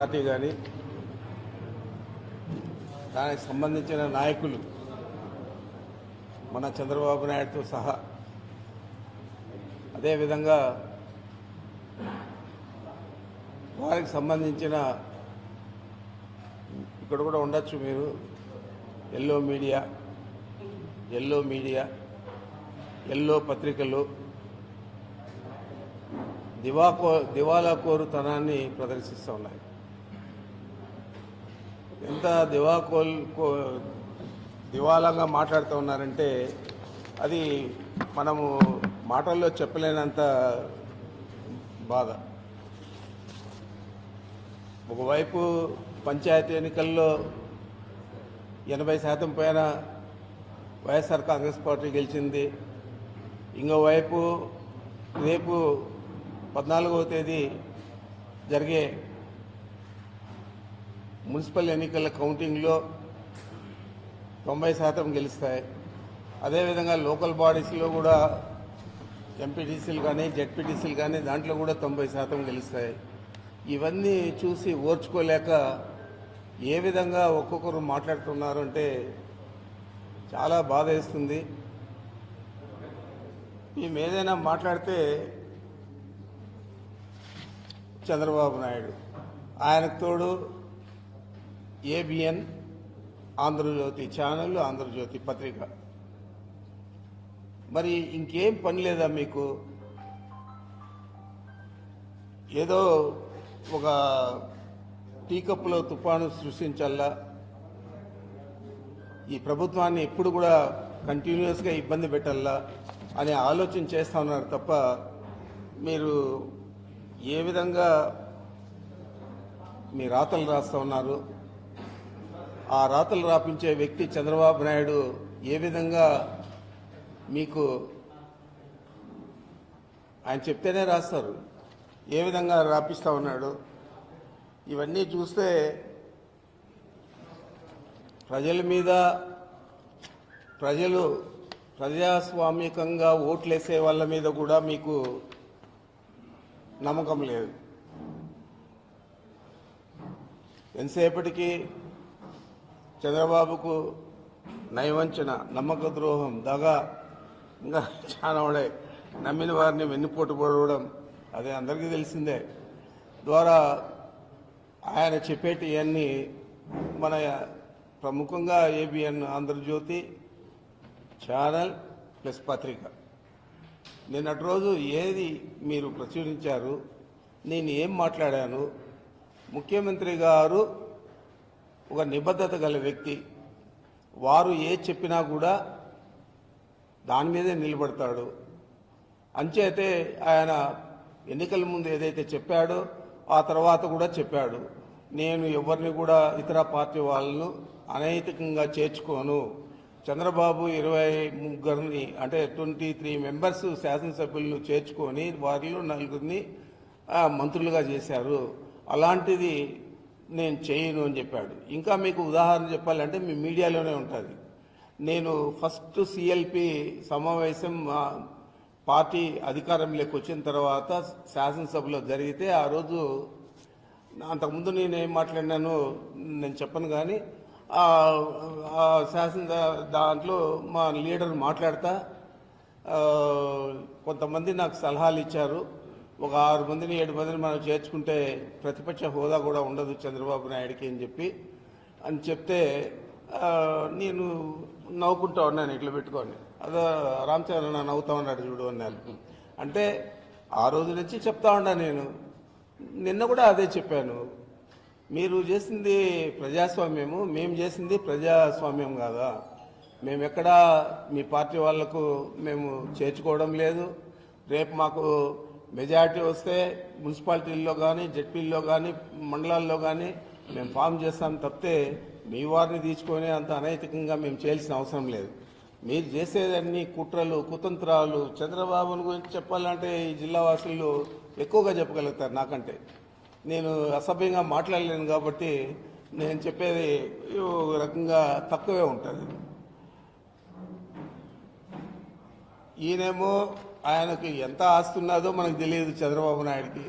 Party కానీ దానికి సంబంధించిన నాయకులు మన చంద్రబాబు నాయుడుతో సహా అదేవిధంగా వారికి సంబంధించిన ఇక్కడ కూడా ఉండొచ్చు మీరు ఎల్లో పత్రికలు దివాలా కోరుతనాన్ని ప్రదర్శిస్తూ ఉన్నాయి. ఎంత దివాలాగా మాట్లాడుతూ ఉన్నారంటే అది మనము మాటల్లో చెప్పలేనంత బాధ. ఒకవైపు పంచాయతీ ఎన్నికల్లో 80% పైన వైఎస్ఆర్ కాంగ్రెస్ పార్టీ గెలిచింది. ఇంకోవైపు రేపు 14వ తేదీ జరిగే మున్సిపల్ ఎన్నికల కౌంటింగ్లో 90% గెలుస్తాయి. అదేవిధంగా లోకల్ బాడీస్లో కూడా ఎంపీటీసీలు కానీ జెడ్పీటీసీలు కానీ దాంట్లో కూడా 90% గెలుస్తాయి. ఇవన్నీ చూసి ఓర్చుకోలేక ఏ విధంగా ఒక్కొక్కరు మాట్లాడుతున్నారు అంటే చాలా బాధ వేస్తుంది. మేము ఏదైనా మాట్లాడితే చంద్రబాబు నాయుడు, ఆయనకు తోడు ఏబిఎన్, ఆంధ్రజ్యోతి ఛానల్, ఆంధ్రజ్యోతి పత్రిక. మరి ఇంకేం పని లేదా మీకు? ఏదో ఒక టీ కప్పులో తుఫాను సృష్టించాలా, ఈ ప్రభుత్వాన్ని ఎప్పుడు కూడా కంటిన్యూస్గా ఇబ్బంది పెట్టాలా అనే ఆలోచన చేస్తూ ఉన్నారు తప్ప మీరు ఏ విధంగా మీ రాతలు రాస్తూ ఉన్నారు? ఆ రాతలు రాపించే వ్యక్తి చంద్రబాబు నాయుడు ఏ విధంగా మీకు ఆయన చెప్తేనే రాస్తారు, ఏ విధంగా రాపిస్తూ ఉన్నాడు? ఇవన్నీ చూస్తే ప్రజల మీద ప్రజలు ప్రజాస్వామికంగా ఓట్లేసే వాళ్ళ మీద కూడా మీకు నమ్మకం లేదు. ఎంతసేపటికి చంద్రబాబుకు నయవంచన, నమ్మక ద్రోహం, దగా, ఇంకా చాలా ఉన్నాయి. నమ్మిన వారిని వెన్నుపోటు పొడవడం అదే అందరికీ తెలిసిందే. ద్వారా ఆయన చెప్పేటివన్నీ మన ప్రముఖంగా ఏబిఎన్, ఆంధ్రజ్యోతి ఛానల్ ప్లస్ పత్రిక నిన్నటి రోజు ఏది మీరు ప్రచురించారు? నేను ఏం మాట్లాడాను? ముఖ్యమంత్రి గారు ఒక నిబద్ధత గల వ్యక్తి, వారు ఏది చెప్పినా కూడా దాని మీదే నిలబడతాడు. అంచేతే ఆయన ఎన్నికల ముందు ఏదైతే చెప్పాడో ఆ తర్వాత కూడా చెప్పాడు, నేను ఎవరిని కూడా ఇతర పార్టీ వాళ్ళను అనైతికంగా చేర్చుకోను. చంద్రబాబు 23 అంటే 23 మెంబర్స్ శాసనసభ్యులను చేర్చుకొని వారిలో 4 మంత్రులుగా చేశారు. అలాంటిది నేను చేయను అని చెప్పాడు. ఇంకా మీకు ఉదాహరణ చెప్పాలంటే మీ మీడియాలోనే ఉంటుంది. నేను ఫస్ట్ సిఎల్పి సమావేశం పార్టీ అధికారంలోకి వచ్చిన తర్వాత శాసనసభలో జరిగితే ఆ రోజు అంతకుముందు నేనేం మాట్లాడినానో నేను చెప్పను, కానీ శాసన దాంట్లో మా లీడర్ మాట్లాడతా కొంతమంది నాకు సలహాలు ఇచ్చారు. ఒక 6 మందిని 7 మందిని మనం చేర్చుకుంటే ప్రతిపక్ష హోదా కూడా ఉండదు చంద్రబాబు నాయుడికి అని చెప్తే నేను నవ్వుకుంటా ఉన్నాను, ఇట్లా పెట్టుకోండి. అదో రామచంద్ర నవ్వుతా ఉన్నాడు చూడు అన్నారు. అంటే ఆ రోజు నుంచి చెప్తా ఉన్నా నేను. నిన్న కూడా అదే చెప్పాను, మీరు చేసింది ప్రజాస్వామ్యము, మేము చేసింది ప్రజాస్వామ్యం కాదా? మేము ఎక్కడా మీ పార్టీ వాళ్లకు మేము చేర్చుకోవడం లేదు. రేపు మాకు మెజారిటీ వస్తే మున్సిపాలిటీల్లో కానీ జెడ్పీల్లో కానీ మండలాల్లో కానీ మేము ఫామ్ చేస్తాం తప్పితే మీ వారిని తీసుకొని అంత అనైతికంగా మేము చేయాల్సిన అవసరం లేదు. మీరు చేసేదన్నీ కుట్రలు, కుతంత్రాలు. చంద్రబాబుని గురించి చెప్పాలంటే ఈ జిల్లా వాసులు ఎక్కువగా చెప్పగలుగుతారు నాకంటే. నేను అసభ్యంగా మాట్లాడలేను కాబట్టి నేను చెప్పేది ఒక రకంగా తక్కువే ఉంటుంది. ఈయనేమో ఆయనకు ఎంత ఆస్తి ఉన్నదో మనకు తెలియదు చంద్రబాబు నాయుడికి.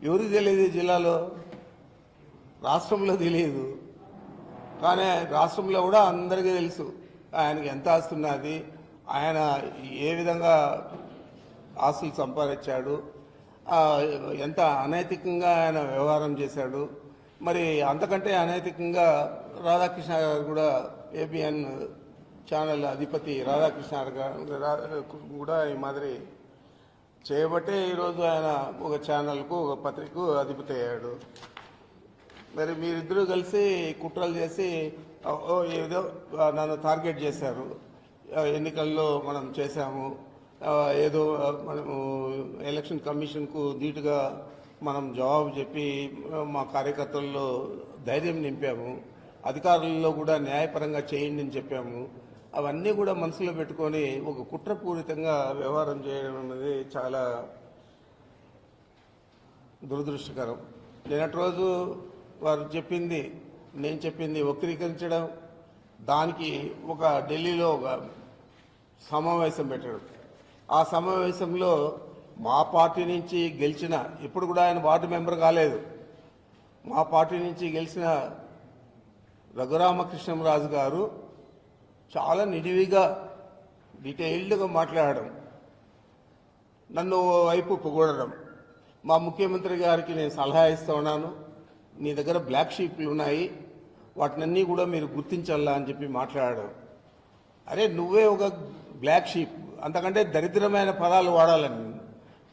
ఎవరికి తెలియదు జిల్లాలో? రాష్ట్రంలో తెలియదు, కానీ రాష్ట్రంలో కూడా అందరికీ తెలుసు ఆయనకి ఎంత ఆస్తున్నది, ఆయన ఏ విధంగా ఆస్తులు సంపాదించాడు, ఎంత అనైతికంగా ఆయన వ్యవహారం చేశాడు. మరి అంతకంటే అనైతికంగా రాధాకృష్ణ గారు కూడా ఏబిఎన్ ఛానల్ అధిపతి రాధాకృష్ణ గారు కూడా ఈ మాదిరి చేయబట్టే ఈరోజు ఆయన ఒక ఛానల్కు ఒక పత్రికకు అధిపతి అయ్యాడు. మరి మీరిద్దరూ కలిసి కుట్రలు చేసి ఏదో నన్ను టార్గెట్ చేశారు. ఎన్నికల్లో మనం చేశాము, ఏదో మనము ఎలక్షన్ కమిషన్కు ధీటుగా మనం జవాబు చెప్పి మా కార్యకర్తల్లో ధైర్యం నింపాము, అధికారులలో కూడా న్యాయపరంగా చేయండి అని చెప్పాము. అవన్నీ కూడా మనసులో పెట్టుకొని ఒక కుట్రపూరితంగా వ్యవహారం చేయడం అనేది చాలా దురదృష్టకరం. నిన్నటి రోజు వారు చెప్పింది నేను చెప్పింది వక్రీకరించడం, దానికి ఒక ఢిల్లీలో ఒక సమావేశం పెట్టడం. ఆ సమావేశంలో మా పార్టీ నుంచి గెలిచిన, ఇప్పుడు కూడా ఆయన వార్డు మెంబర్ కాలేదు, మా పార్టీ నుంచి గెలిచిన రఘురామకృష్ణంరాజు గారు చాలా నిడివిగా డీటెయిల్డ్గా మాట్లాడడం, నన్ను వైపు పొగడడం, మా ముఖ్యమంత్రి గారికి నేను సలహా ఇస్తూ ఉన్నాను, నీ దగ్గర బ్లాక్ షీప్లు ఉన్నాయి, వాటినన్నీ కూడా మీరు గుర్తించాలా అని చెప్పి మాట్లాడడం. అరే నువ్వే ఒక బ్లాక్ షీప్, అంతకంటే దరిద్రమైన పదాలు వాడాలని.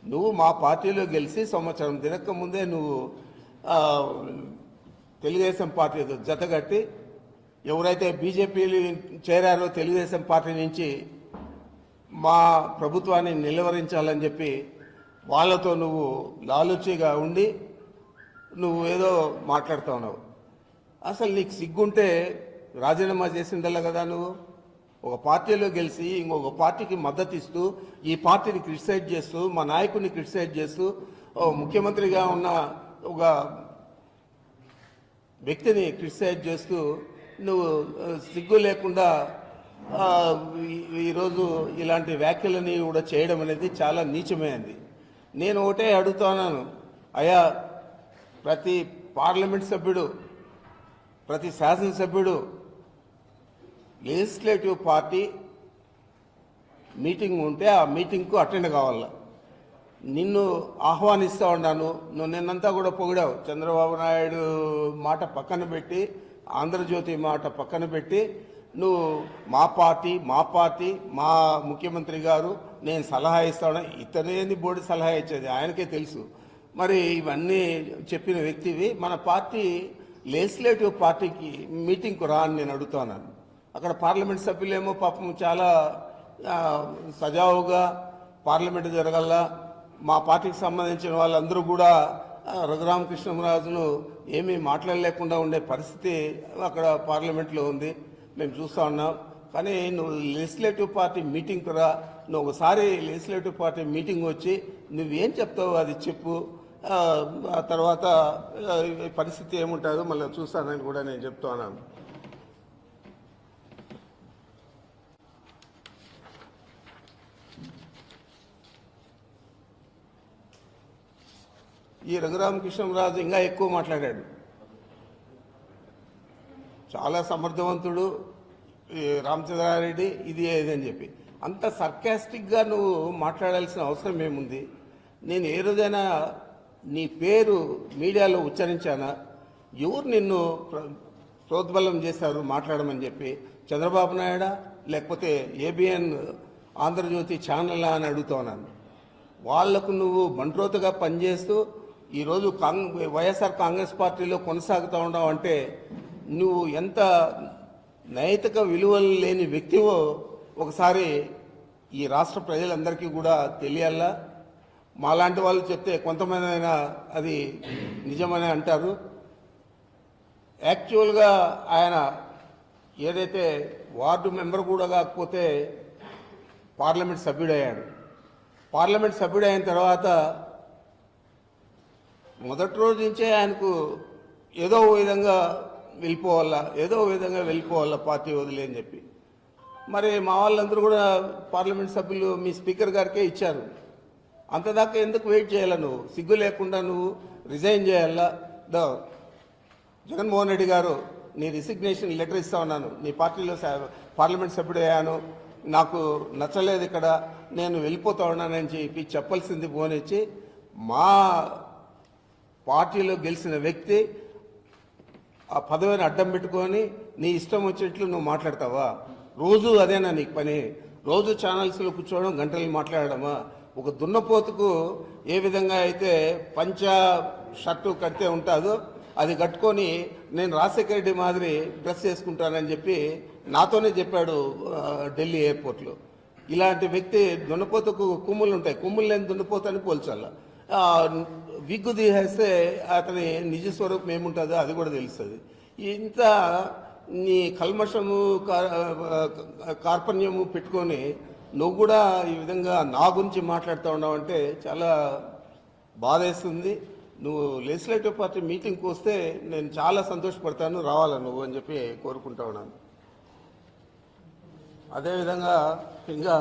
నువ్వు మా పార్టీలో గెలిచి సంవత్సరం తిరక్క ముందే నువ్వు తెలుగుదేశం పార్టీతో జతగట్టి ఎవరైతే బీజేపీలు చేరారో తెలుగుదేశం పార్టీ నుంచి మా ప్రభుత్వాన్ని నిలువరించాలని చెప్పి వాళ్ళతో నువ్వు లాలూచిగా ఉండి నువ్వు ఏదో మాట్లాడుతూ ఉన్నావు. అసలు నీకు సిగ్గుంటే రాజీనామా చేసిండల్లా కదా. నువ్వు ఒక పార్టీలో గెలిచి ఇంకొక పార్టీకి మద్దతు ఇస్తూ ఈ పార్టీని క్రిటిసైజ్ చేస్తూ మా నాయకుడిని క్రిటిసైజ్ చేస్తూ ముఖ్యమంత్రిగా ఉన్న ఒక వ్యక్తిని క్రిటిసైజ్ చేస్తూ నువ్వు సిగ్గు లేకుండా ఈరోజు ఇలాంటి వ్యాఖ్యలని కూడా చేయడం అనేది చాలా నీచమైనది. నేను ఒకటే అడుగుతున్నాను, అయ్యా ప్రతి పార్లమెంట్ సభ్యుడు, ప్రతి శాసనసభ్యుడు లెజిస్లేటివ్ పార్టీ మీటింగ్ ఉంటే ఆ మీటింగ్కు అటెండ్ కావాల. నిన్ను ఆహ్వానిస్తూ ఉన్నాను, నువ్వు నిన్నంతా కూడా పొగిడావు. చంద్రబాబు నాయుడు మాట పక్కన పెట్టి, ఆంధ్రజ్యోతి మాట పక్కన పెట్టి నువ్వు మా పార్టీ మా ముఖ్యమంత్రి గారు నేను సలహా ఇస్తాను. ఇతనేది బోర్డు సలహా ఇచ్చేది ఆయనకే తెలుసు. మరి ఇవన్నీ చెప్పిన వ్యక్తివి మన పార్టీ లెజిస్లేటివ్ పార్టీకి మీటింగ్కు రా అని నేను అడుగుతున్నాను. అక్కడ పార్లమెంట్ సభ్యులేమో పాపం చాలా సజావుగా పార్లమెంట్ జరగల, మా పార్టీకి సంబంధించిన వాళ్ళందరూ కూడా రఘురామకృష్ణంరాజును ఏమీ మాట్లాడలేకుండా ఉండే పరిస్థితి అక్కడ పార్లమెంట్లో ఉంది, మేము చూస్తూ ఉన్నాం. కానీ నువ్వు లెజిస్లేటివ్ పార్టీ మీటింగ్కి రా, నువ్వు ఒకసారి లెజిస్లేటివ్ పార్టీ మీటింగ్ వచ్చి నువ్వేం చెప్తావు అది చెప్పు, ఆ తర్వాత పరిస్థితి ఏముంటుందో మళ్ళీ చూస్తానని కూడా నేను చెప్తా ఉన్నాను. ఈ రఘురామకృష్ణంరాజు ఇంకా ఎక్కువ మాట్లాడాడు, చాలా సమర్థవంతుడు రామచంద్రారెడ్డి ఇది ఏదని చెప్పి. అంత సర్కాస్టిక్గా నువ్వు మాట్లాడాల్సిన అవసరం ఏముంది? నేను ఏ రోజైనా నీ పేరు మీడియాలో ఉచ్చరించానా? ఎవరు నిన్ను ప్రోద్బలం చేశారు మాట్లాడమని చెప్పి? చంద్రబాబు నాయుడా లేకపోతే ఏబిఎన్ ఆంధ్రజ్యోతి ఛానల్ అని అడుగుతున్నాను. వాళ్లకు నువ్వు బంట్రోతుగా పనిచేస్తూ ఈరోజు వైఎస్ఆర్ కాంగ్రెస్ పార్టీలో కొనసాగుతూ ఉన్నావు అంటే నువ్వు ఎంత నైతిక విలువలు లేని వ్యక్తివో ఒకసారి ఈ రాష్ట్ర ప్రజలందరికీ కూడా తెలియాలా. మాలాంటి వాళ్ళు చెప్తే కొంతమంది అయినా అది నిజమని అంటారు. యాక్చువల్గా ఆయన ఏదైతే వార్డు మెంబర్ కూడా కాకపోతే పార్లమెంట్ సభ్యుడయ్యాడు. పార్లమెంట్ సభ్యుడైన తర్వాత మొదటి రోజు నుంచే ఆయనకు ఏదో విధంగా వెళ్ళిపోవాలా పార్టీ వదిలే అని చెప్పి. మరి మా వాళ్ళందరూ కూడా పార్లమెంట్ సభ్యులు మీ స్పీకర్ గారికే ఇచ్చారు. అంతదాకా ఎందుకు వెయిట్ చేయాలా? నువ్వు సిగ్గు లేకుండా నువ్వు రిజైన్ చేయాలా? జగన్మోహన్ రెడ్డి గారు, నీ రిసిగ్నేషన్ లెటర్ ఇస్తా ఉన్నాను, నీ పార్టీలో పార్లమెంట్ సభ్యుడు అయ్యాను, నాకు నచ్చలేదు ఇక్కడ, నేను వెళ్ళిపోతా ఉన్నానని చెప్పి చెప్పాల్సింది పోనిచ్చి, మా పార్టీలో గెలిచిన వ్యక్తి ఆ పదవిని అడ్డం పెట్టుకొని నీ ఇష్టం వచ్చినట్లు నువ్వు మాట్లాడతావా? రోజు అదేనా నీకు పని? రోజు ఛానల్స్లో కూర్చోవడం, గంటలు మాట్లాడడమా? ఒక దున్నపోతుకు ఏ విధంగా అయితే పంచా షర్టు కడితే ఉంటుందో అది కట్టుకొని నేను రాజశేఖర రెడ్డి మాదిరి డ్రెస్ వేసుకుంటానని చెప్పి నాతోనే చెప్పాడు ఢిల్లీ ఎయిర్పోర్ట్లో. ఇలాంటి వ్యక్తి దున్నపోతుకు కొమ్ములు ఉంటాయి, కొమ్ములు లేని దున్నపోతని పోల్చాల. విగ్గు తీసేస్తే అతని నిజ స్వరూపం ఏముంటుందో అది కూడా తెలుస్తుంది. ఇంత నీ కల్మషము కార్పణ్యము పెట్టుకొని నువ్వు కూడా ఈ విధంగా నా గురించి మాట్లాడుతూ ఉన్నావంటే చాలా బాధేస్తుంది. నువ్వు లెజిస్లేటివ్ పార్టీ మీటింగ్కి వస్తే నేను చాలా సంతోషపడతాను, రావాలా నువ్వు అని చెప్పి కోరుకుంటా ఉన్నాను. అదేవిధంగా ఇంకా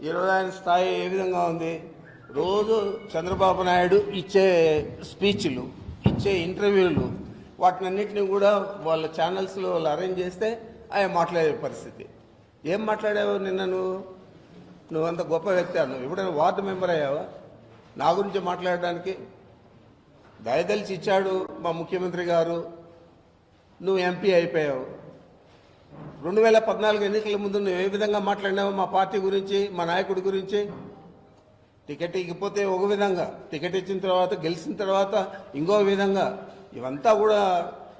ఈరోజు ఆయన స్థాయి ఏ విధంగా ఉంది? రోజు చంద్రబాబు నాయుడు ఇచ్చే స్పీచ్లు, ఇచ్చే ఇంటర్వ్యూలు, వాటినన్నింటినీ కూడా వాళ్ళ ఛానల్స్లో వాళ్ళు అరేంజ్ చేస్తే ఆయన మాట్లాడే పరిస్థితి. ఏం మాట్లాడావు నిన్న? నువ్వంత గొప్ప వ్యక్తి, నువ్వు ఎప్పుడైనా వార్డు మెంబర్ అయ్యావా నా గురించి మాట్లాడడానికి? దయదలిచి ఇచ్చాడు మా ముఖ్యమంత్రి గారు, నువ్వు ఎంపీ అయిపోయావు. 2014 ఎన్నికల ముందు నువ్వు ఏ విధంగా మాట్లాడినావు మా పార్టీ గురించి, మా నాయకుడి గురించి? టికెట్ ఇకపోతే ఒక విధంగా, టికెట్ ఇచ్చిన తర్వాత గెలిచిన తర్వాత ఇంకో విధంగా. ఇవంతా కూడా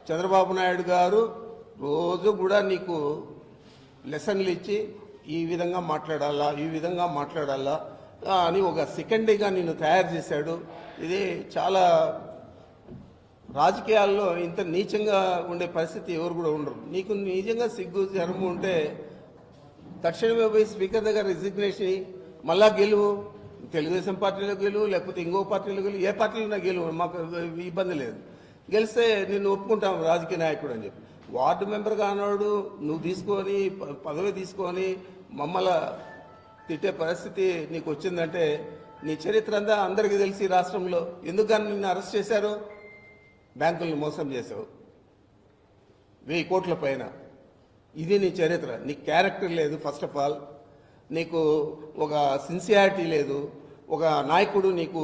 చంద్రబాబు నాయుడు గారు రోజు కూడా నీకు లెసన్లు ఇచ్చి ఈ విధంగా మాట్లాడాలా, ఈ విధంగా మాట్లాడాలా అని ఒక సెకండరీగా నిన్ను తయారు చేశాడు. ఇది చాలా రాజకీయాల్లో ఇంత నీచంగా ఉండే పరిస్థితి ఎవరు కూడా ఉండరు. నీకు నిజంగా సిగ్గు జరము ఉంటే తక్షణమే పోయి స్పీకర్ దగ్గర రిజిగ్నేషన్ మళ్ళా గెలువు. తెలుగుదేశం పార్టీలో గెలువు, లేకపోతే ఇంకో పార్టీలో గెలువు, ఏ పార్టీలో గెలువు, మాకు ఇబ్బంది లేదు. గెలిస్తే నిన్ను ఒప్పుకుంటాం రాజకీయ నాయకుడు అని చెప్పి. వార్డు మెంబర్ కానోడు నువ్వు తీసుకొని పదవి తీసుకొని మమ్మల్ని తిట్టే పరిస్థితి నీకు వచ్చిందంటే నీ చరిత్ర అంతా అందరికీ తెలిసి రాష్ట్రంలో. ఎందుకని నిన్ను అరెస్ట్ చేశారు? బ్యాంకులను మోసం చేసావు 1000 కోట్ల పైన. ఇది నీ చరిత్ర. నీ క్యారెక్టర్ లేదు. ఫస్ట్ ఆఫ్ ఆల్ నీకు ఒక సిన్సియారిటీ లేదు. ఒక నాయకుడు నీకు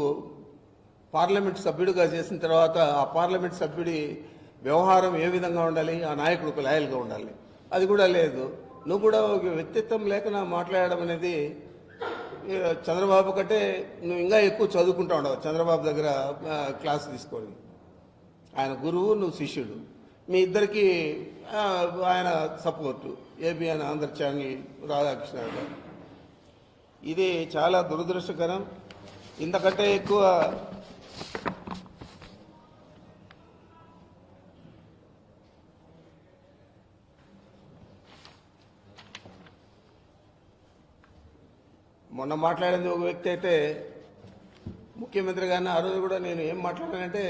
పార్లమెంట్ సభ్యుడిగా చేసిన తర్వాత ఆ పార్లమెంట్ సభ్యుడి వ్యవహారం ఏ విధంగా ఉండాలి, ఆ నాయకుడికి లాయల్గా ఉండాలి, అది కూడా లేదు. నువ్వు కూడా ఒక వ్యక్తిత్వం లేకుండా మాట్లాడడం అనేది చంద్రబాబు కంటే నువ్వు ఇంకా ఎక్కువ చదువుకుంటా ఉండవు. చంద్రబాబు దగ్గర క్లాస్ తీసుకొని, ఆయన గురువు, నువ్వు శిష్యుడు, మీ ఇద్దరికి ఆయన support. ABN Andhra channel Radhakrishna గారు. ఇది చాలా దురదృష్టకరం. ఇంతకంటే ఎక్కువ మొన్న మాట్లాడింది ఒక వ్యక్తి అయితే ముఖ్యమంత్రి గారిని ఆ రోజు కూడా నేను ఏం మాట్లాడానంటే,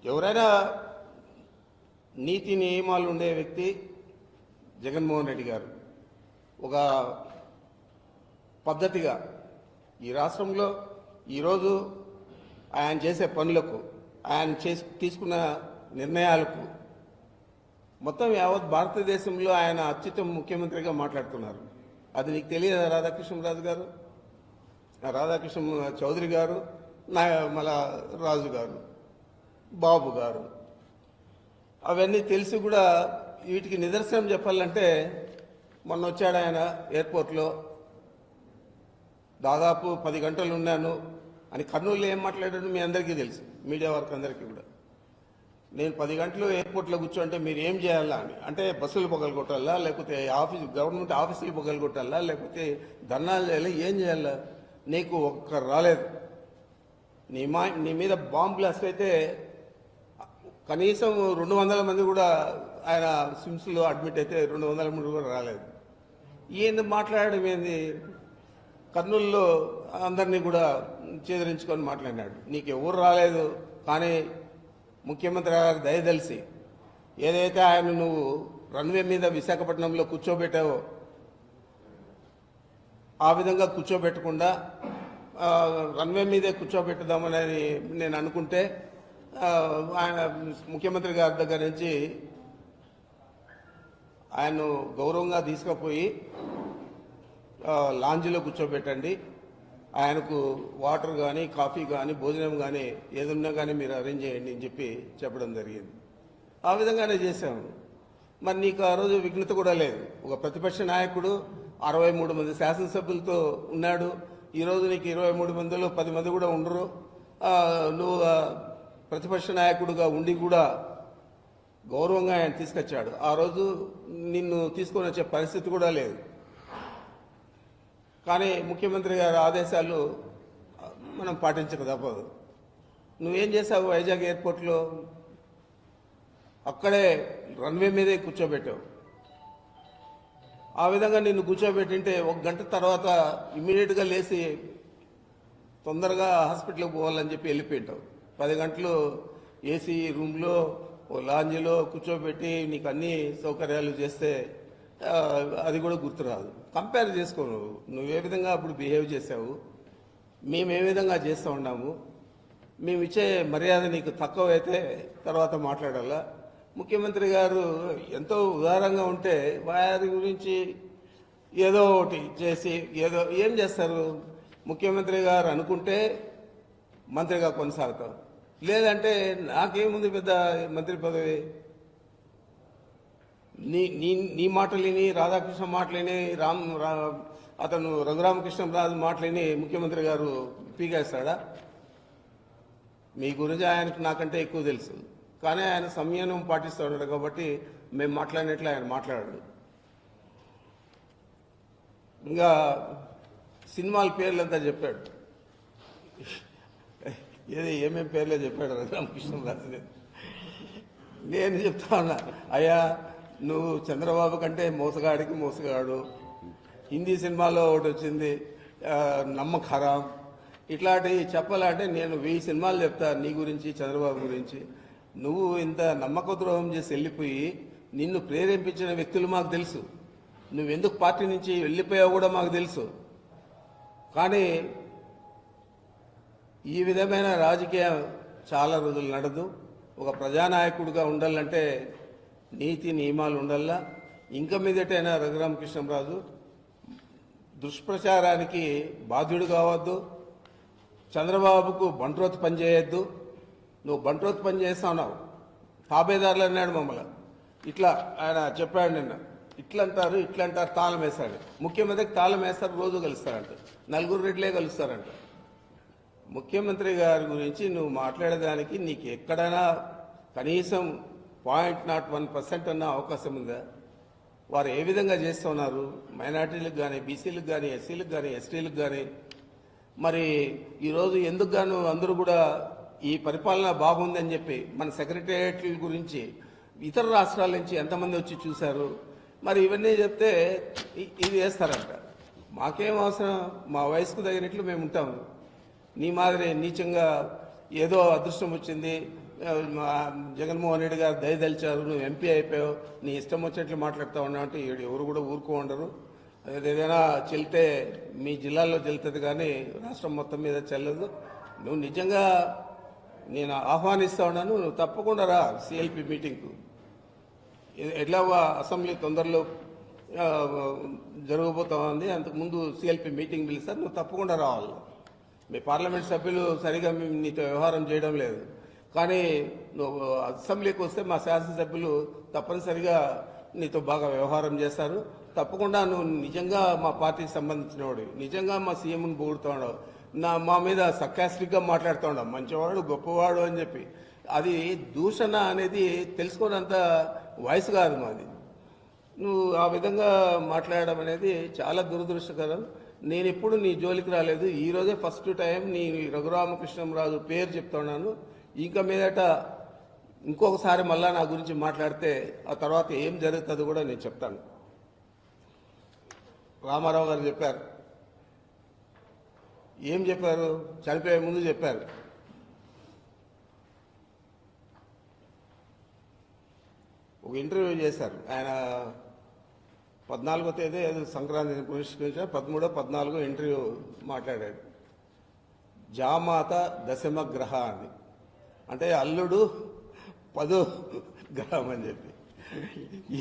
ఎవరైనా నీతి నియమాలు ఉండే వ్యక్తి జగన్మోహన్ రెడ్డి గారు. ఒక పద్ధతిగా ఈ రాష్ట్రంలో ఈరోజు ఆయన చేసే పనులకు, ఆయన తీసుకున్న నిర్ణయాలకు మొత్తం యావత్ భారతదేశంలో ఆయన అత్యుత్తమ ముఖ్యమంత్రిగా మాట్లాడుతున్నారు. అది నీకు తెలియదా రాధాకృష్ణరాజు గారు, రాధాకృష్ణ చౌదరి గారు, మళ్ళా రాజు గారు, బాబు గారు? అవన్నీ తెలిసి కూడా వీటికి నిదర్శనం చెప్పాలంటే మొన్న వచ్చాడు ఆయన ఎయిర్పోర్ట్లో, దాదాపు 10 గంటలు ఉన్నాను అని కర్నూలులో ఏం మాట్లాడాడు మీ అందరికీ తెలుసు, మీడియా వర్క్ అందరికీ కూడా. నేను 10 గంటలు ఎయిర్పోర్ట్లో కూర్చోంటే మీరు ఏం చేయాలా అని, అంటే బస్సులు పొగలు కొట్టాలా, లేకపోతే గవర్నమెంట్ ఆఫీసులు పొగలు కొట్టాలా, లేకపోతే ధర్నాలు చేయాలా, ఏం చేయాలా? నీకు ఒక్కరు రాలేదు. నీ మీద బాంబ్ బ్లాస్ట్ అయితే కనీసం 200 మంది కూడా ఆయన సిమ్స్లో అడ్మిట్ అయితే 200 మంది కూడా రాలేదు. ఏంది మాట్లాడడం ఏంది? కర్నూలులో అందరినీ కూడా చేదరించుకొని మాట్లాడినాడు. నీకు ఎవరు రాలేదు, కానీ ముఖ్యమంత్రి గారు దయదలిసి ఏదైతే ఆయన నువ్వు రన్వే మీద విశాఖపట్నంలో కూర్చోబెట్టావో ఆ విధంగా కూర్చోబెట్టకుండా రన్వే మీదే కూర్చోబెట్టుదామని నేను అనుకుంటే ఆయన ముఖ్యమంత్రి గారి దగ్గర నుంచి ఆయన్ను గౌరవంగా తీసుకుపోయి లాంజ్లో కూర్చోబెట్టండి, ఆయనకు వాటర్ కానీ కాఫీ కానీ భోజనం కానీ ఏదన్నా కానీ మీరు అరేంజ్ చేయండి అని చెప్పి చెప్పడం జరిగింది. ఆ విధంగానే చేశాము. మరి నీకు ఆ రోజు విఘ్నత కూడా లేదు. ఒక ప్రతిపక్ష నాయకుడు 63 మంది శాసనసభ్యులతో ఉన్నాడు. ఈరోజు నీకు 23 మందిలో 10 మంది కూడా ఉండరు. నువ్వు ప్రతిపక్ష నాయకుడుగా ఉండి కూడా గౌరవంగా ఆయన తీసుకొచ్చాడు. ఆ రోజు నిన్ను తీసుకొని వచ్చే పరిస్థితి కూడా లేదు. కానీ ముఖ్యమంత్రి గారి ఆదేశాలు మనం పాటించక తప్పదు. నువ్వేం చేసావు? వైజాగ్ ఎయిర్పోర్ట్లో అక్కడే రన్వే మీదే కూర్చోబెట్టావు. ఆ విధంగా నిన్ను కూర్చోబెట్టింటే 1 గంట తర్వాత ఇమ్మీడియట్గా లేచి తొందరగా హాస్పిటల్కి పోవాలని చెప్పి వెళ్ళిపోయింటావు. 10 గంటలు ఏసీ రూమ్లో లాంజ్లో కూర్చోబెట్టి నీకు అన్ని సౌకర్యాలు చేస్తే అది కూడా గుర్తురాదు. కంపేర్ చేసుకో. నువ్వు ఏ విధంగా అప్పుడు బిహేవ్ చేసావు, మేము ఏ విధంగా చేస్తూ ఉన్నాము. మేము ఇచ్చే మర్యాద నీకు తక్కువైతే తర్వాత మాట్లాడాలా. ముఖ్యమంత్రి గారు ఎంతో ఉదారంగా ఉంటే వారి గురించి ఏదో ఒకటి చేసి ఏం చేస్తారు? ముఖ్యమంత్రి గారు అనుకుంటే మంత్రిగా కొనసాగుతాం, లేదంటే నాకేముంది పెద్ద మంత్రి పదవి. నీ మాటలేని, రాధాకృష్ణ మాటలేని, అతను రఘురామకృష్ణరాజు మాటలేని ముఖ్యమంత్రి గారు పీకేస్తాడా? మీ గురించి ఆయనకు నాకంటే ఎక్కువ తెలుసు. కానీ ఆయన సంయమనం పాటిస్తూ ఉన్నాడు కాబట్టి మేము మాట్లాడినట్లు ఆయన మాట్లాడాడు. ఇంకా సినిమాల పేర్లంతా చెప్పాడు. ఏమేం పేర్లే చెప్పాడు రఘురామకృష్ణరాజు. నేను చెప్తా ఉన్నా, అయ్యా నువ్వు చంద్రబాబు కంటే మోసగాడికి మోసగాడు. హిందీ సినిమాలో ఒకటి వచ్చింది నమ్మక్ హరాం. ఇట్లాంటివి చెప్పాలంటే నేను 1000 సినిమాలు చెప్తా నీ గురించి, చంద్రబాబు గురించి. నువ్వు ఇంత నమ్మక ద్రోహం చేసి వెళ్ళిపోయి నిన్ను ప్రేరేపించిన వ్యక్తులు మాకు తెలుసు. నువ్వెందుకు పార్టీ నుంచి వెళ్ళిపోయావు కూడా మాకు తెలుసు. కానీ ఈ విధమైన రాజకీయం చాలా రోజులు నడదు. ఒక ప్రజానాయకుడిగా ఉండాలంటే నీతి నియమాలు ఉండాలా. ఇంకా మీదటైనా రఘురామకృష్ణరాజు దుష్ప్రచారానికి బాధ్యుడు కావద్దు. చంద్రబాబుకు బంట్రోత్ పని చేయొద్దు. నువ్వు బంట్రోత్ పని చేస్తున్నావు. తాబేదారులు అన్నాడు మమ్మల్ని. ఇట్లా ఆయన చెప్పాడు నిన్న. ఇట్లంటారు ఇట్లంటారు, తాళం వేస్తాడు. ముఖ్యమంత్రికి తాళం వేస్తారు, రోజు కలుస్తారంట. 4 రెడ్లే కలుస్తారంట. ముఖ్యమంత్రి గారి గురించి నువ్వు మాట్లాడేదానికి నీకు ఎక్కడైనా కనీసం 0.01% అన్న అవకాశం ఉందా? వారు ఏ విధంగా చేస్తున్నారు? మైనార్టీలకు కానీ, బీసీలకు కానీ, ఎస్సీలకు కానీ, ఎస్టీలకు కానీ. మరి ఈరోజు ఎందుకు గాను అందరూ కూడా ఈ పరిపాలన బాగుందని చెప్పి మన సెక్రటేరియట్ల గురించి ఇతర రాష్ట్రాల నుంచి ఎంతమంది వచ్చి చూశారు? మరి ఇవన్నీ చెప్తే ఇది వేస్తారంట. మాకేం అవసరం? మా వయసుకు తగినట్లు మేము ఉంటాము. నీ మాదిరి నీచంగా ఏదో అదృష్టం వచ్చింది, జగన్మోహన్ రెడ్డి గారు దయదలిచారు, నువ్వు ఎంపీ అయిపోయావు, నీ ఇష్టం వచ్చినట్లు మాట్లాడుతూ ఉన్నావు అంటే ఎవరు కూడా ఊరుకో ఉండరు. ఏదైనా చెల్లితే మీ జిల్లాలో చెల్లుతుంది కానీ రాష్ట్రం మొత్తం మీద చెల్లదు. నువ్వు నిజంగా నేను ఆహ్వానిస్తా ఉన్నాను, నువ్వు తప్పకుండా రా సిఎల్పి మీటింగ్కు. ఎట్లా అసెంబ్లీ తొందరలో జరగబోతా ఉంది, అంతకుముందు సిఎల్పి మీటింగ్ పిలుస్తారు, నువ్వు తప్పకుండా రావాలి. మీ పార్లమెంట్ సభ్యులు సరిగా మేము నీతో వ్యవహారం చేయడం లేదు, కానీ నువ్వు అసెంబ్లీకి వస్తే మా శాసనసభ్యులు తప్పనిసరిగా నీతో బాగా వ్యవహారం చేస్తారు. తప్పకుండా నువ్వు నిజంగా మా పార్టీకి సంబంధించిన వాడు, నిజంగా మా సీఎంను పొగుడుతున్నాడు, మా మీద సర్కాస్టిక్గా మాట్లాడుతున్నాడు, మంచివాడు గొప్పవాడు అని చెప్పి. అది దూషణ అనేది తెలుసుకోనంత వయసు కాదు మాది. నువ్వు ఆ విధంగా మాట్లాడడం అనేది చాలా దురదృష్టకరం. నేను ఎప్పుడు నీ జోలికి రాలేదు. ఈరోజే ఫస్ట్ టైం నీ రఘురామకృష్ణరాజు పేరు చెప్తున్నాను. ఇంకా మీదట ఇంకొకసారి మళ్ళా నా గురించి మాట్లాడితే ఆ తర్వాత ఏం జరుగుతుందో కూడా నేను చెప్తాను. రామారావు గారు చెప్పారు, ఏం చెప్పారు? చనిపోయే ముందు చెప్పారు, ఒక ఇంటర్వ్యూ చేశారు. ఆయన 14వ తేదీ ఏదో సంక్రాంతిని పురస్కరించిన 13, 14 ఇంటర్వ్యూ మాట్లాడాడు. జామాత దశమ గ్రహ అని, అంటే అల్లుడు 10వ గ్రహం అని చెప్పి.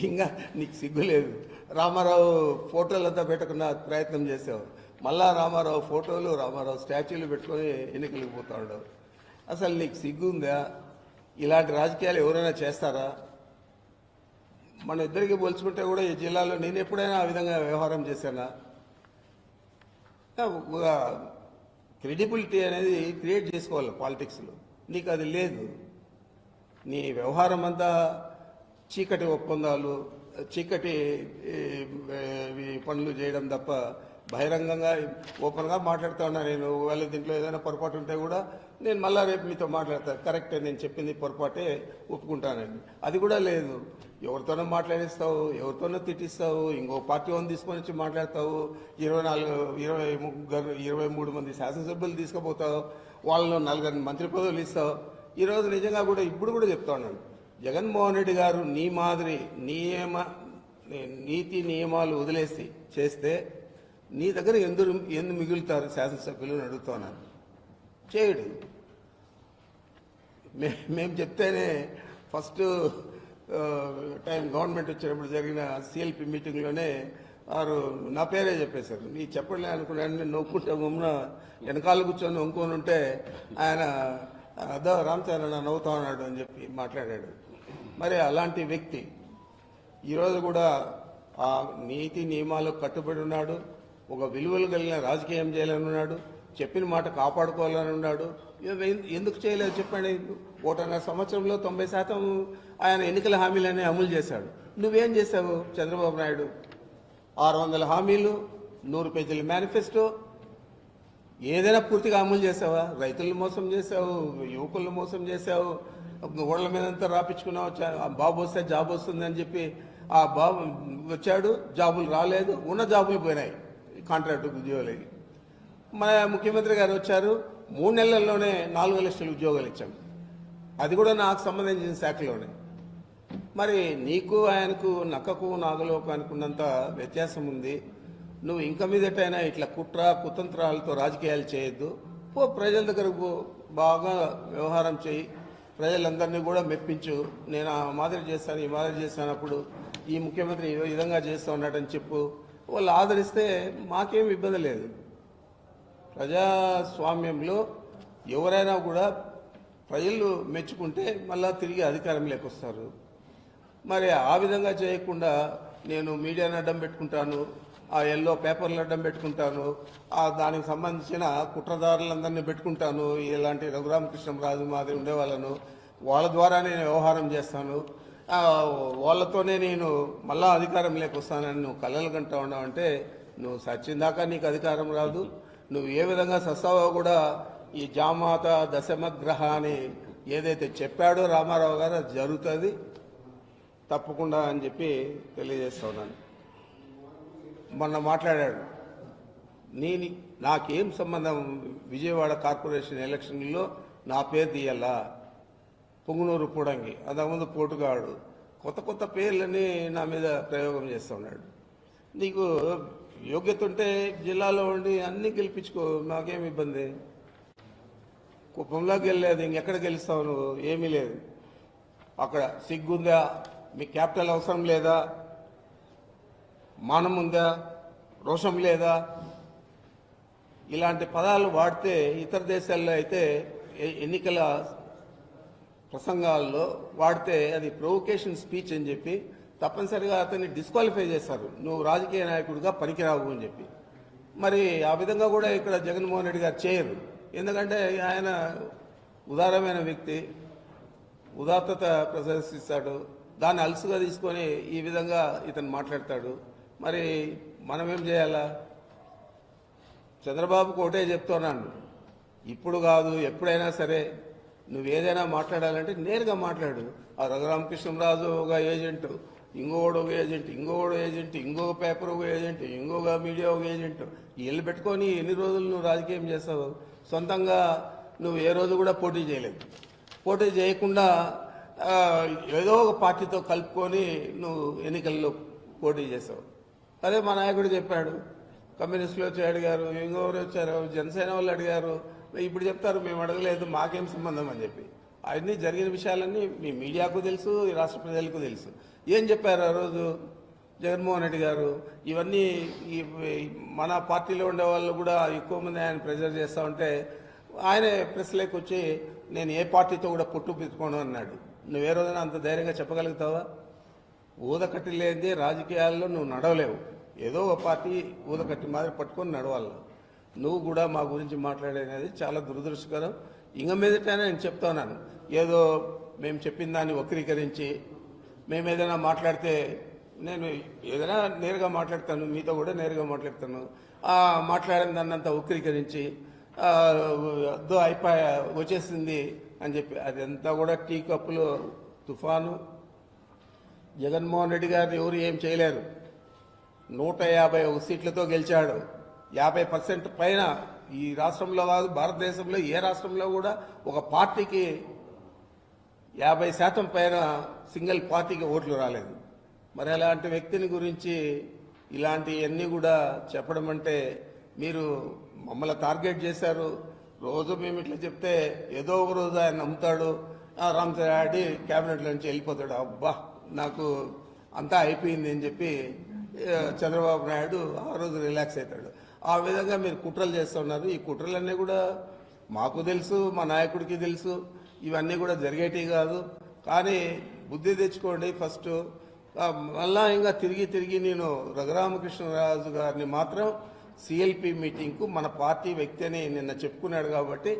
ఇంకా నీకు సిగ్గు లేదు. రామారావు ఫోటోలంతా పెట్టుకున్న ప్రయత్నం చేసావు, మళ్ళా రామారావు ఫోటోలు రామారావు స్టాచ్యూలు పెట్టుకొని ఎన్నికలకు పోతా ఉండవు. అసలు నీకు సిగ్గు ఉందా? ఇలాంటి రాజకీయాలు ఎవరైనా చేస్తారా? మన ఇద్దరికి పోల్చుకుంటే కూడా ఈ జిల్లాలో నేను ఎప్పుడైనా ఆ విధంగా వ్యవహారం చేశానా? క్రెడిబిలిటీ అనేది క్రియేట్ చేసుకోవాలి పాలిటిక్స్లో. నీకు అది లేదు. నీ వ్యవహారం అంతా చీకటి ఒప్పందాలు, చీకటి పనులు చేయడం తప్ప బహిరంగంగా ఓపెన్గా మాట్లాడుతూ ఉన్నా. నేను ఒకవేళ దీంట్లో ఏదైనా పొరపాటు ఉంటే కూడా నేను మళ్ళా రేపు మీతో మాట్లాడతాను. కరెక్టే, నేను చెప్పింది పొరపాటే, ఒప్పుకుంటానండి. అది కూడా లేదు. ఎవరితోనో మాట్లాడిస్తావు, ఎవరితోనో తిట్టిస్తావు, ఇంకో పార్టీ వాళ్ళని తీసుకొని వచ్చి మాట్లాడతావు. 23 మంది శాసనసభ్యులు తీసుకుపోతావు, వాళ్ళను 4 మంత్రి పదవులు ఇస్తావు. ఈరోజు నిజంగా కూడా ఇప్పుడు కూడా చెప్తా ఉన్నాను, జగన్మోహన్ రెడ్డి గారు నీ మాదిరి నీతి నియమాలు వదిలేసి చేస్తే నీ దగ్గర ఎందు మిగులుతారు శాసనసభ్యులు అని అడుగుతున్నాను. చేయడు. మేము చెప్తేనే ఫస్ట్ టైం గవర్నమెంట్ వచ్చినప్పుడు జరిగిన సిఎల్పి మీటింగ్లోనే వారు నా పేరే చెప్పేశారు. నీ చెప్పలే అనుకున్నాను. నవ్వుకుంటే గమ్మున వెనకాల కూర్చొని నవ్వుకొని ఉంటే ఆయన అదో రామచంద్ర నవ్వుతా ఉన్నాడు అని చెప్పి మాట్లాడాడు. మరి అలాంటి వ్యక్తి ఈరోజు కూడా ఆ నీతి నియమాలకు కట్టుబడి ఉన్నాడు. ఒక విలువలు కలిగిన రాజకీయం చేయాలని ఉన్నాడు. చెప్పిన మాట కాపాడుకోవాలని ఉన్నాడు. ఎందుకు చేయలేదు చెప్పండి? 1.5 సంవత్సరంలో 90% ఆయన ఎన్నికల హామీలన్నీ అమలు చేశాడు. నువ్వేం చేశావు చంద్రబాబు నాయుడు? 600 హామీలు, 100 పేజీల మేనిఫెస్టో, ఏదైనా పూర్తిగా అమలు చేసావా? రైతులను మోసం చేశావు, యువకులను మోసం చేశావు, ఓళ్ళ మీదంతా రాపించుకున్నావు. బాబు వస్తే జాబ్ వస్తుంది అని చెప్పి ఆ బాబు వచ్చాడు, జాబులు రాలేదు, ఉన్న జాబులు పోయినాయి కాంట్రాక్ట్ ఉద్యోగులకి. మన ముఖ్యమంత్రి గారు వచ్చారు, 3 నెలల్లోనే 4 లక్షల ఉద్యోగాలు ఇచ్చాం. అది కూడా నాకు సంబంధించిన శాఖలోనే. మరి నీకు ఆయనకు నక్కకు నాగలోకానికి ఉన్నంత వ్యత్యాసం ఉంది. నువ్వు ఇంక మీదటైనా ఇట్లా కుతంత్రాలతో రాజకీయాలు చేయొద్దు. ప్రజల దగ్గరకు పో, బాగా వ్యవహారం చేయి, ప్రజలందరినీ కూడా మెప్పించు. నేను ఆ మాదిరి చేస్తాను, ఈ మాదిరి చేస్తానప్పుడు ఈ ముఖ్యమంత్రి ఈ విధంగా చేస్తూ ఉన్నాడని చెప్పు. వాళ్ళు ఆదరిస్తే మాకేం ఇబ్బంది లేదు. ప్రజాస్వామ్యంలో ఎవరైనా కూడా ప్రజలు మెచ్చుకుంటే మళ్ళా తిరిగి అధికారంలోకి వస్తారు. మరి ఆ విధంగా చేయకుండా నేను మీడియాను అడ్డం పెట్టుకుంటాను, ఆ ఎల్లో పేపర్లు అడ్డం పెట్టుకుంటాను, దానికి సంబంధించిన కుట్రదారులందరినీ పెట్టుకుంటాను, ఇలాంటి రఘురామకృష్ణరాజు మాదిరి ఉండేవాళ్ళను, వాళ్ళ ద్వారా నేను వ్యవహారం చేస్తాను, వాళ్ళతోనే నేను మళ్ళా అధికారంలోకి వస్తానని నువ్వు కలలు కంటా ఉన్నావు అంటే నువ్వు సచ్చిందాకా నీకు అధికారం రాదు. నువ్వు ఏ విధంగా సస్తావో కూడా ఈ జామాత దశమగ్రహ అని ఏదైతే చెప్పాడో రామారావు గారు అది జరుగుతుంది తప్పకుండా అని చెప్పి తెలియజేస్తా ఉన్నాను. మొన్న మాట్లాడాడు, నాకేం సంబంధం, విజయవాడ కార్పొరేషన్ ఎలక్షన్లో నా పేరు తీయాలా, పొంగునూరు పూడంగి, అంతకుముందు పోటుగాడు, కొత్త పేర్లని నా మీద ప్రయోగం చేస్తూ ఉన్నాడు. నీకు యోగ్యత ఉంటే జిల్లాలో ఉండి అన్నీ గెలిపించుకో, నాకేం ఇబ్బంది. కుప్పంలోకి వెళ్ళలేదు, ఇంకెక్కడ గెలుస్తావు నువ్వు? ఏమీ లేదు. అక్కడ సిగ్గుందా? మీ క్యాపిటల్ అవసరం లేదా? మానం ఉందా? రోషం లేదా? ఇలాంటి పదాలు వాడితే ఇతర దేశాల్లో అయితే ఎన్నికల ప్రసంగాల్లో వాడితే అది ప్రొవొకేషన్ స్పీచ్ అని చెప్పి తప్పనిసరిగా అతన్ని డిస్క్వాలిఫై చేస్తారు, నువ్వు రాజకీయ నాయకుడిగా పనికిరావు అని చెప్పి. మరి ఆ విధంగా కూడా ఇక్కడ జగన్మోహన్ రెడ్డి గారు చేయరు. ఎందుకంటే ఆయన ఉదారమైన వ్యక్తి, ఉదాత్తత ప్రదర్శిస్తాడు. దాన్ని అలసుగా తీసుకొని ఈ విధంగా ఇతను మాట్లాడతాడు. మరి మనమేం చేయాలా? చంద్రబాబుకు ఒకటే చెప్తున్నాను, ఇప్పుడు కాదు ఎప్పుడైనా సరే నువ్వు ఏదైనా మాట్లాడాలంటే నేరుగా మాట్లాడు. ఆ రఘురామకృష్ణరాజు ఒక ఏజెంట్, ఇంకొకడు ఒక ఏజెంట్, ఇంకొకడు ఏజెంట్, ఇంకొక పేపర్ ఒక ఏజెంట్, ఇంకొక మీడియా ఒక ఏజెంట్, వీళ్ళు పెట్టుకొని ఎన్ని రోజులు నువ్వు రాజకీయం చేస్తావు? సొంతంగా నువ్వు ఏ రోజు కూడా పోటీ చేయలేదు. పోటీ చేయకుండా ఏదో ఒక పార్టీతో కలుపుకొని నువ్వు ఎన్నికల్లో పోటీ చేసావు. అదే మా నాయకుడు చెప్పాడు. కమ్యూనిస్టులు వచ్చి అడిగారు, ఇంకొకరు వచ్చారు, జనసేన వాళ్ళు అడిగారు, ఇప్పుడు చెప్తారు మేము అడగలేదు, మాకేం సంబంధం అని చెప్పి. అవన్నీ జరిగిన విషయాలన్నీ మీ మీడియాకు తెలుసు, ఈ రాష్ట్ర ప్రజలకు తెలుసు. ఏం చెప్పారు ఆ రోజు జగన్మోహన్ రెడ్డి గారు? ఇవన్నీ మన పార్టీలో ఉండే వాళ్ళు కూడా ఎక్కువ మంది ఆయన ప్రెజర్ చేస్తూ ఉంటే ఆయనే ప్రెస్లోకి వచ్చి నేను ఏ పార్టీతో కూడా పొట్టు పెట్టుకోను అన్నాడు. నువ్వే రోజున అంత ధైర్యంగా చెప్పగలుగుతావా? ఊదకట్టి లేనిదే రాజకీయాల్లో నువ్వు నడవలేవు. ఏదో ఒక పార్టీ ఊదకట్టి మాదిరి పట్టుకొని నడవాలి. నువ్వు కూడా మా గురించి మాట్లాడేది చాలా దురదృష్టకరం. ఇంక మీదటైనా నేను చెప్తా ఉన్నాను, ఏదో మేము చెప్పిన దాన్ని వక్రీకరించి మేము ఏదైనా మాట్లాడితే నేను ఏదైనా నేరుగా మాట్లాడతాను, మీతో కూడా నేరుగా మాట్లాడతాను. మాట్లాడిన దాన్ని అంతా వక్రీకరించి అద్దో అయిపోయా వచ్చేసింది అని చెప్పి అదంతా కూడా టీ కప్పులు తుఫాను. జగన్మోహన్ రెడ్డి గారిని ఎవరు ఏం చేయలేరు. 151 సీట్లతో గెలిచాడు. 50% పైన ఈ రాష్ట్రంలో కాదు, భారతదేశంలో ఏ రాష్ట్రంలో కూడా ఒక పార్టీకి 50% పైన సింగిల్ పార్టీకి ఓట్లు రాలేదు. మరి అలాంటి వ్యక్తిని గురించి ఇలాంటివన్నీ కూడా చెప్పడం అంటే మీరు మమ్మల్ని టార్గెట్ చేశారు. రోజు మేము ఇట్లా చెప్తే ఏదో ఒక రోజు ఆయన నమ్ముతాడు, రామచంద్రారెడ్డి క్యాబినెట్ నుంచి వెళ్ళిపోతాడు. అబ్బా నాకు అంతా అయిపోయింది అని చెప్పి చంద్రబాబు నాయుడు ఆ రోజు రిలాక్స్ అవుతాడు. ఆ విధంగా మీరు కుట్రలు చేస్తున్నారు. ఈ కుట్రలన్నీ కూడా మాకు తెలుసు, మా నాయకుడికి తెలుసు, ఇవన్నీ కూడా జరిగేటివి కాదు. కానీ బుద్ధి తెచ్చుకోండి ఫస్ట్. మళ్ళా ఇంకా తిరిగి నేను రఘురామకృష్ణరాజు గారిని మాత్రం సిఎల్పి మీటింగ్కు మన పార్టీ వ్యక్తి అని నిన్న చెప్పుకున్నాడు కాబట్టి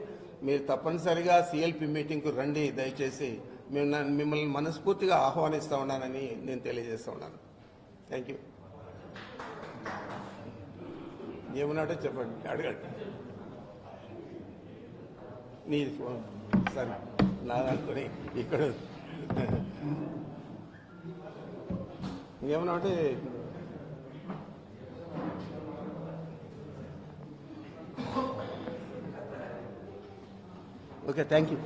మీరు తప్పనిసరిగా సిఎల్పి మీటింగ్కు రండి దయచేసి. మిమ్మల్ని మనస్ఫూర్తిగా ఆహ్వానిస్తూ ఉన్నానని నేను తెలియజేస్తూ ఉన్నాను. Thank you. ఏమన్నాడో చెప్పండి, అడగండి. నీ ఫోన్ సరే నాదనుకుని ఇక్కడ ఏమన్నా అంటే ఓకే, థ్యాంక్ యూ.